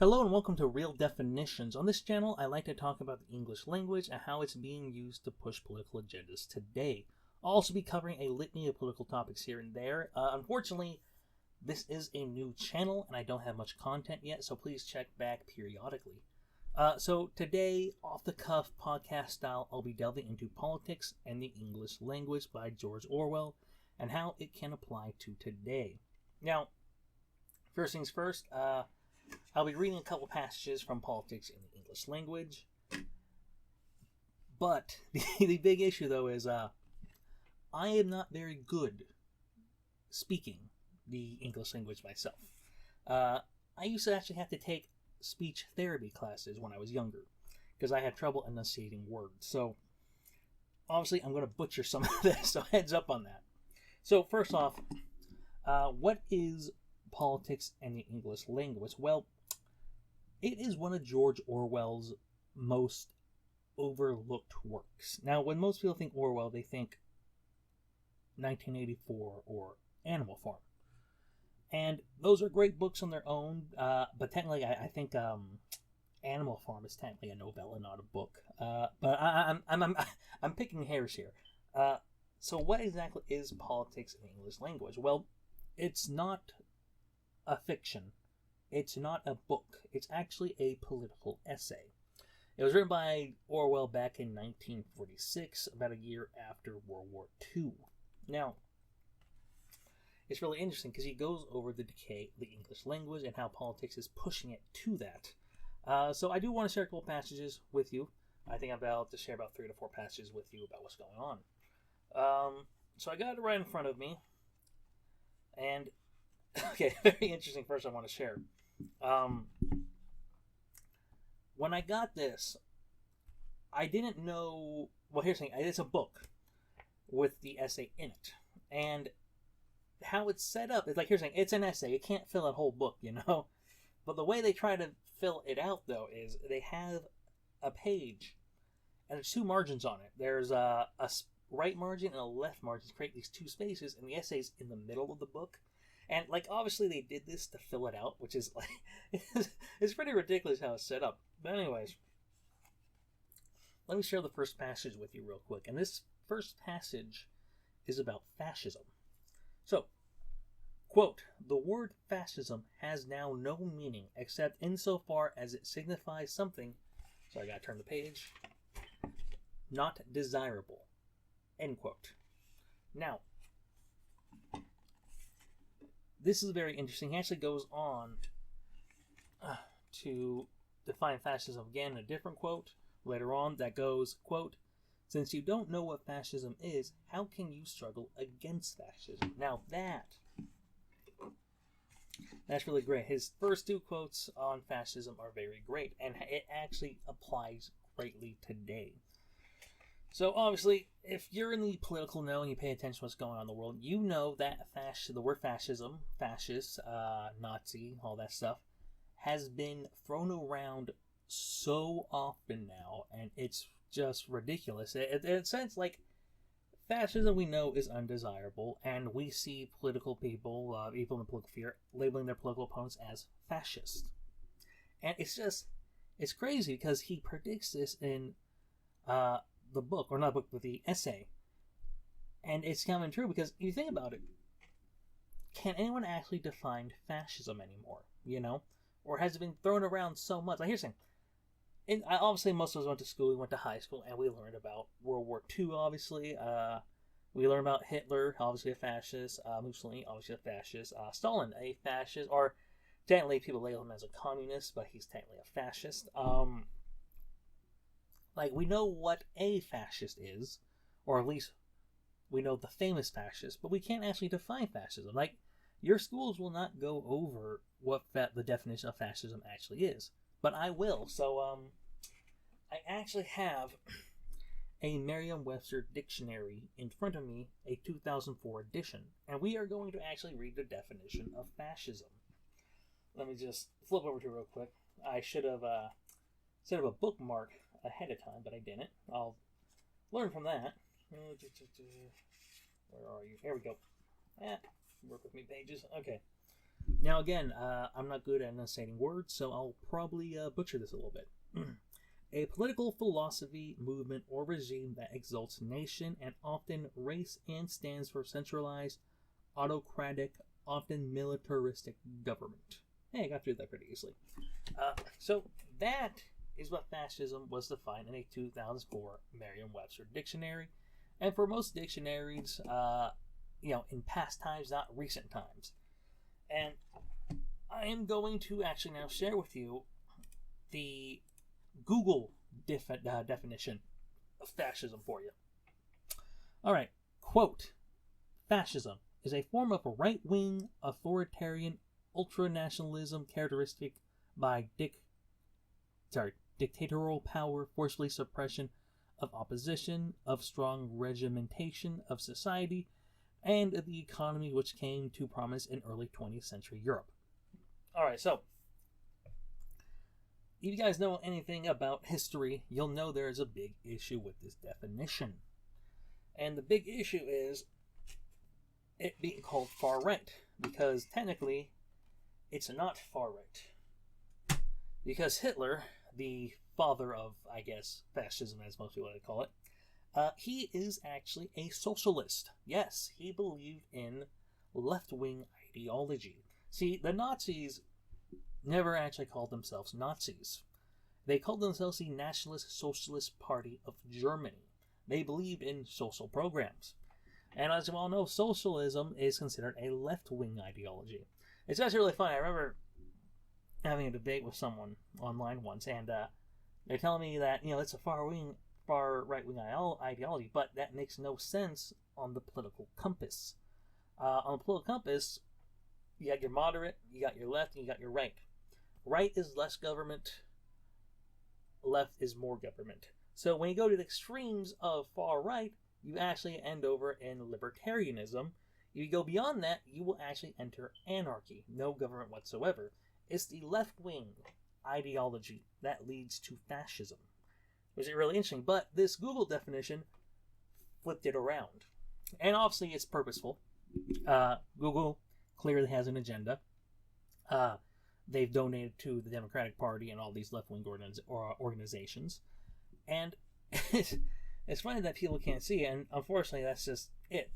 Hello and welcome to Real Definitions. On this channel, I like to talk about the English language and how it's being used to push political agendas today. I'll also be covering a litany of political topics here and there. Unfortunately, this is a new channel and I don't have much content yet, so please check back periodically. So today, off the cuff podcast style, I'll be delving into politics and the English language by George Orwell and how it can apply to today. Now, first things first, I'll be reading a couple passages from politics in the English language. But the big issue, though, is I am not very good speaking the English language myself. I used to actually have to take speech therapy classes when I was younger because I had trouble enunciating words. So, obviously, I'm going to butcher some of this, so heads up on that. So, first off, what is politics and the English language? Well, it is one of George Orwell's most overlooked works. Now, when most people think Orwell, they think 1984 or Animal Farm. And those are great books on their own, but technically I think Animal Farm is technically a novella, not a book. But I'm picking hairs here. So what exactly is politics in the English language? Well, it's not a fiction. It's not a book. It's actually a political essay. It was written by Orwell back in 1946, about a year after World War II. Now, it's really interesting because he goes over the decay of the English language and how politics is pushing it to that. So I do want to share a couple passages with you. I think I'm about to share about 3 to 4 passages with you about what's going on. So I got it right in front of me. And okay, very interesting. First, I want to share. When I got this, I didn't know. Well, here's the thing: it's a book with the essay in it, and how it's set up is like here's the thing: it's an essay. You can't fill a whole book, you know. But the way they try to fill it out, though, is they have a page, and there's 2 margins on it. There's a right margin and a left margin to create these 2 spaces, and the essay's in the middle of the book. And, like, obviously they did this to fill it out, which is, like, it's pretty ridiculous how it's set up. But anyways, let me share the first passage with you real quick. And this first passage is about fascism. So, quote, "The word fascism has now no meaning except insofar as it signifies something," so I gotta turn the page, "not desirable," end quote. Now, this is very interesting. He actually goes on to define fascism again in a different quote later on that goes, quote, "Since you don't know what fascism is, how can you struggle against fascism?" Now that's really great. His first 2 quotes on fascism are very great, and it actually applies greatly today. So obviously, if you're in the political know and you pay attention to what's going on in the world, you know that the word fascism, fascist, Nazi, all that stuff, has been thrown around so often now, and it's just ridiculous. In a sense, like, fascism we know is undesirable, and we see political people, people in the political sphere, labeling their political opponents as fascist. And it's crazy because he predicts this in the book, or not book, but the essay. And it's coming true because if you think about it, can anyone actually define fascism anymore? You know? Or has it been thrown around so much? Like, here's the thing. Obviously, most of us went to school, we went to high school, and we learned about World War II, obviously. We learned about Hitler, obviously a fascist. Mussolini, obviously a fascist. Stalin, a fascist. Or, technically, people label him as a communist, but he's technically a fascist. Like, we know what a fascist is, or at least we know the famous fascist, but we can't actually define fascism. Like, your schools will not go over what the definition of fascism actually is, but I will. So, I actually have a Merriam-Webster dictionary in front of me, a 2004 edition, and we are going to actually read the definition of fascism. Let me just flip over to it real quick. I should have set up a bookmark ahead of time, but I didn't. I'll learn from that. Where are you? Here we go. Work with me, pages. Okay. Now, again, I'm not good at enunciating words, so I'll probably butcher this a little bit. A political philosophy, movement, or regime that exalts nation and often race and stands for centralized, autocratic, often militaristic government. Hey, I got through that pretty easily. So that is what fascism was defined in a 2004 Merriam-Webster dictionary, and for most dictionaries, in past times, not recent times. And I am going to actually now share with you the Google definition of fascism for you. All right, quote, fascism is a form of right-wing, authoritarian, ultra-nationalism characteristic by dictatorial power, forcefully suppression of opposition, of strong regimentation of society, and of the economy, which came to promise in early 20th century Europe. All right, so if you guys know anything about history, you'll know there is a big issue with this definition. And the big issue is it being called far right, because technically it's not far right. Because Hitler, the father of, I guess, fascism, as most people like to call it, he is actually a socialist. Yes, he believed in left-wing ideology. See, the Nazis never actually called themselves Nazis. They called themselves the Nationalist Socialist Party of Germany. They believed in social programs. And as you all know, socialism is considered a left-wing ideology. It's actually really funny. I remember having a debate with someone online once, and they're telling me that, it's a far right-wing ideology, but that makes no sense on the political compass. On the political compass, you got your moderate, you got your left, and you got your right. Right is less government, left is more government. So when you go to the extremes of far right, you actually end over in libertarianism. If you go beyond that, you will actually enter anarchy, no government whatsoever. It's the left-wing ideology that leads to fascism, which is really interesting. But this Google definition flipped it around. And obviously it's purposeful. Google clearly has an agenda. They've donated to the Democratic Party and all these left-wing organizations. And it's funny that people can't see it, and unfortunately that's just it.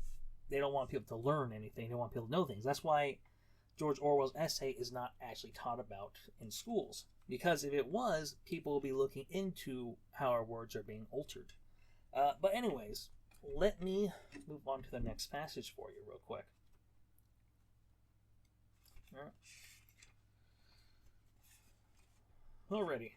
They don't want people to learn anything. They want people to know things. That's why George Orwell's essay is not actually taught about in schools. Because if it was, people will be looking into how our words are being altered. But anyways, let me move on to the next passage for you real quick. Alrighty.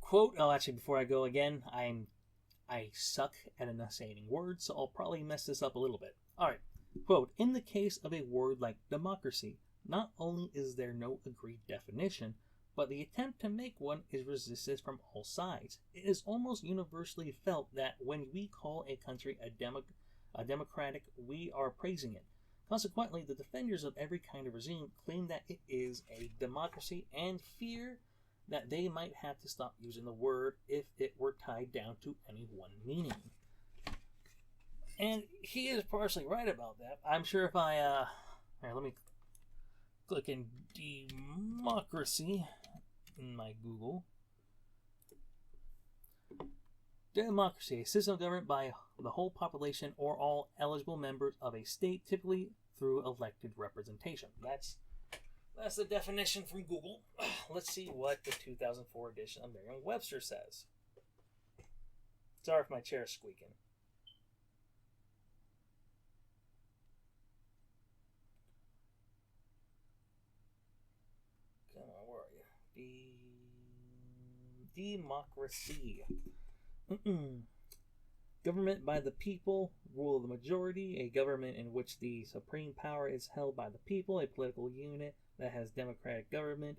Quote, actually, before I go again, I suck at enunciating words, so I'll probably mess this up a little bit. Alright. Quote, in the case of a word like democracy, not only is there no agreed definition, but the attempt to make one is resisted from all sides. It is almost universally felt that when we call a country a democratic, we are praising it. Consequently, the defenders of every kind of regime claim that it is a democracy and fear that they might have to stop using the word if it were tied down to any one meaning. And he is partially right about that. I'm sure if I, let me click in democracy in my Google. Democracy, a system governed by the whole population or all eligible members of a state, typically through elected representation. That's the definition from Google. Let's see what the 2004 edition of Merriam-Webster says. Sorry if my chair's squeaking. Come on, where are you? Democracy. Government by the people, rule of the majority, a government in which the supreme power is held by the people, a political unit that has democratic government,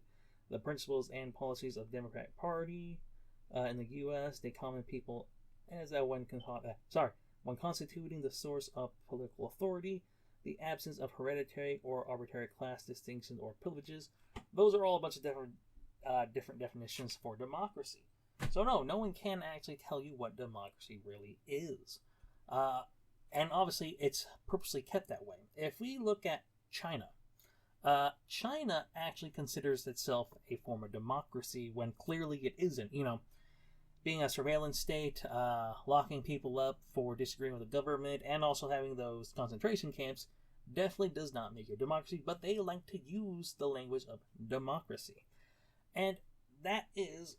the principles and policies of the Democratic Party in the U.S., the common people as when constituting the source of political authority, the absence of hereditary or arbitrary class distinctions or privileges. Those are all a bunch of different definitions for democracy. So no one can actually tell you what democracy really is. And obviously, it's purposely kept that way. If we look at China. China actually considers itself a form of democracy when clearly it isn't. Being a surveillance state, locking people up for disagreeing with the government, and also having those concentration camps definitely does not make it a democracy, but they like to use the language of democracy. And that is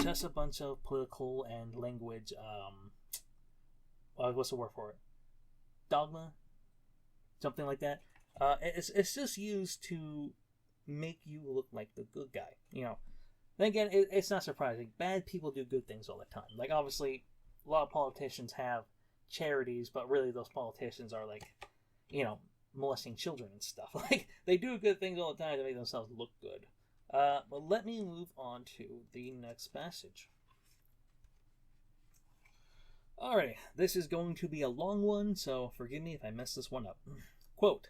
just a bunch of political and language, what's the word for it? Dogma? Something like that. It's just used to make you look like the good guy, Then again, it's not surprising. Bad people do good things all the time. Like, obviously, a lot of politicians have charities, but really those politicians are like, molesting children and stuff. Like, they do good things all the time to make themselves look good. But let me move on to the next passage. Alright, this is going to be a long one, so forgive me if I mess this one up. Quote,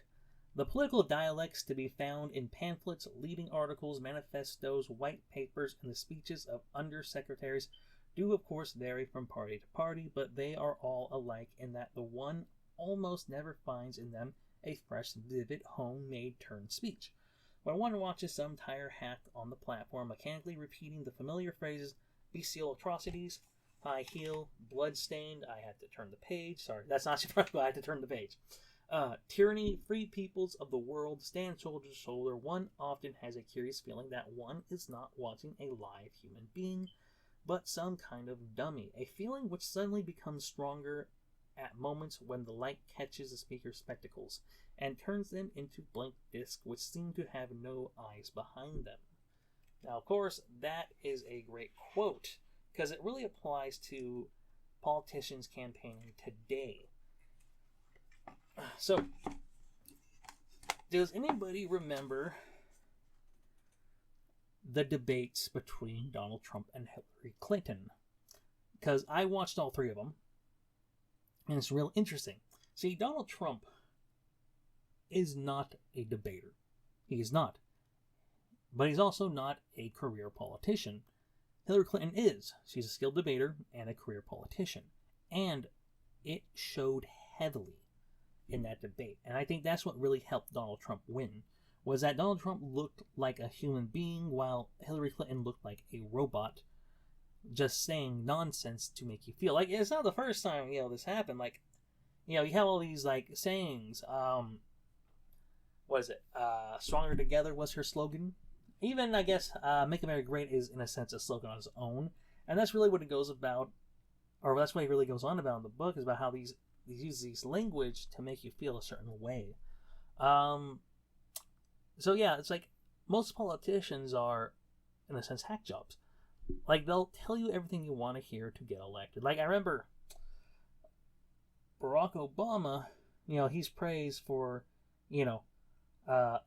"The political dialects to be found in pamphlets, leading articles, manifestos, white papers, and the speeches of undersecretaries do of course vary from party to party, but they are all alike in that the one almost never finds in them a fresh, vivid, homemade turn speech. When one watches some tired hack on the platform mechanically repeating the familiar phrases, bestial atrocities, high heel, blood-stained, I had to turn the page, sorry, that's not surprising, but I had to turn the page. Tyranny, free peoples of the world, stand shoulder to shoulder, one often has a curious feeling that one is not watching a live human being, but some kind of dummy, a feeling which suddenly becomes stronger at moments when the light catches the speaker's spectacles and turns them into blank discs which seem to have no eyes behind them." Now, of course, that is a great quote, because it really applies to politicians campaigning today. So, does anybody remember the debates between Donald Trump and Hillary Clinton? Because I watched all three of them, and it's real interesting. See, Donald Trump is not a debater. He is not. But he's also not a career politician. Hillary Clinton is. She's a skilled debater and a career politician. And it showed heavily in that debate. And I think that's what really helped Donald Trump win, was that Donald Trump looked like a human being while Hillary Clinton looked like a robot, just saying nonsense to make you feel. Like, it's not the first time, this happened. Like, you have all these, sayings. What is it? Stronger Together was her slogan. Even, I guess, Make America Great is, in a sense, a slogan on its own. And that's really what it goes about, or that's what he really goes on about in the book, is about how these use these language to make you feel a certain way. So yeah, it's like most politicians are, in a sense, hack jobs. Like, they'll tell you everything you want to hear to get elected. Like, I remember Barack Obama, he's praised for,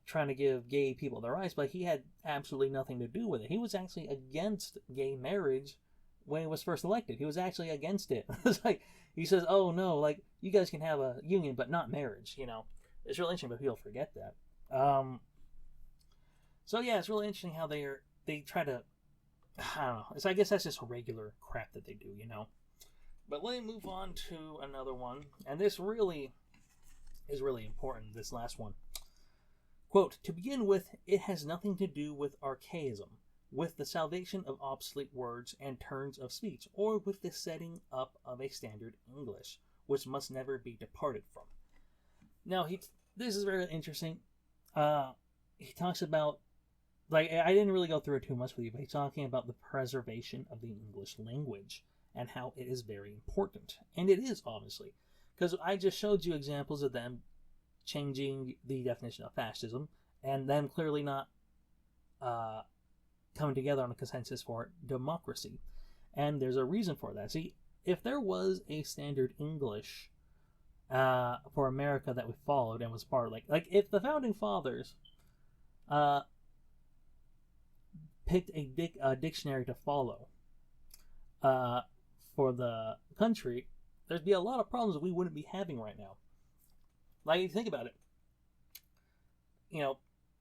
trying to give gay people their rights, but he had absolutely nothing to do with it. He was actually against gay marriage when he was first elected. He was actually against it. It's like, he says, oh no, like, you guys can have a union, but not marriage, It's really interesting, but people forget that. So yeah, it's really interesting how they try to, I don't know. I guess that's just regular crap that they do, But let me move on to another one, and this really is really important, this last one. Quote, "To begin with, it has nothing to do with archaism, with the salvation of obsolete words and turns of speech, or with the setting up of a standard English, which must never be departed from." Now, this is very interesting. He talks about, like, I didn't really go through it too much with you, but he's talking about the preservation of the English language and how it is very important. And it is, obviously, because I just showed you examples of them changing the definition of fascism, and them clearly not coming together on a consensus for democracy. And there's a reason for that. See, if there was a standard English for America that we followed and was part of, like if the founding fathers picked a dictionary to follow for the country, there'd be a lot of problems that we wouldn't be having right now. Like, if you think about it,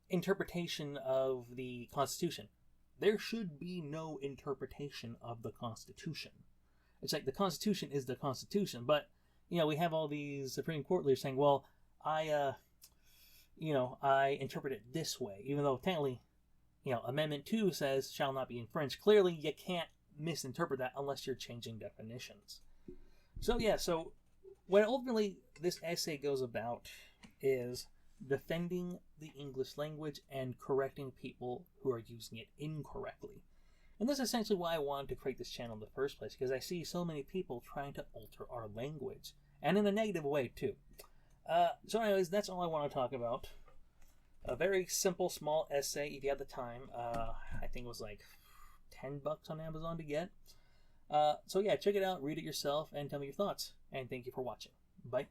interpretation of the Constitution. There should be no interpretation of the Constitution. It's like the Constitution is the Constitution, but, we have all these Supreme Court leaders saying, well, I I interpret it this way, even though technically, Amendment 2 says shall not be infringed. Clearly, you can't misinterpret that unless you're changing definitions. So, so what ultimately this essay goes about is defending the English language and correcting people who are using it incorrectly. And that's essentially why I wanted to create this channel in the first place, because I see so many people trying to alter our language, and in a negative way, too. So anyways, that's all I want to talk about. A very simple, small essay, if you have the time. I think it was like $10 on Amazon to get. So yeah, check it out, read it yourself, and tell me your thoughts. And thank you for watching. Bye.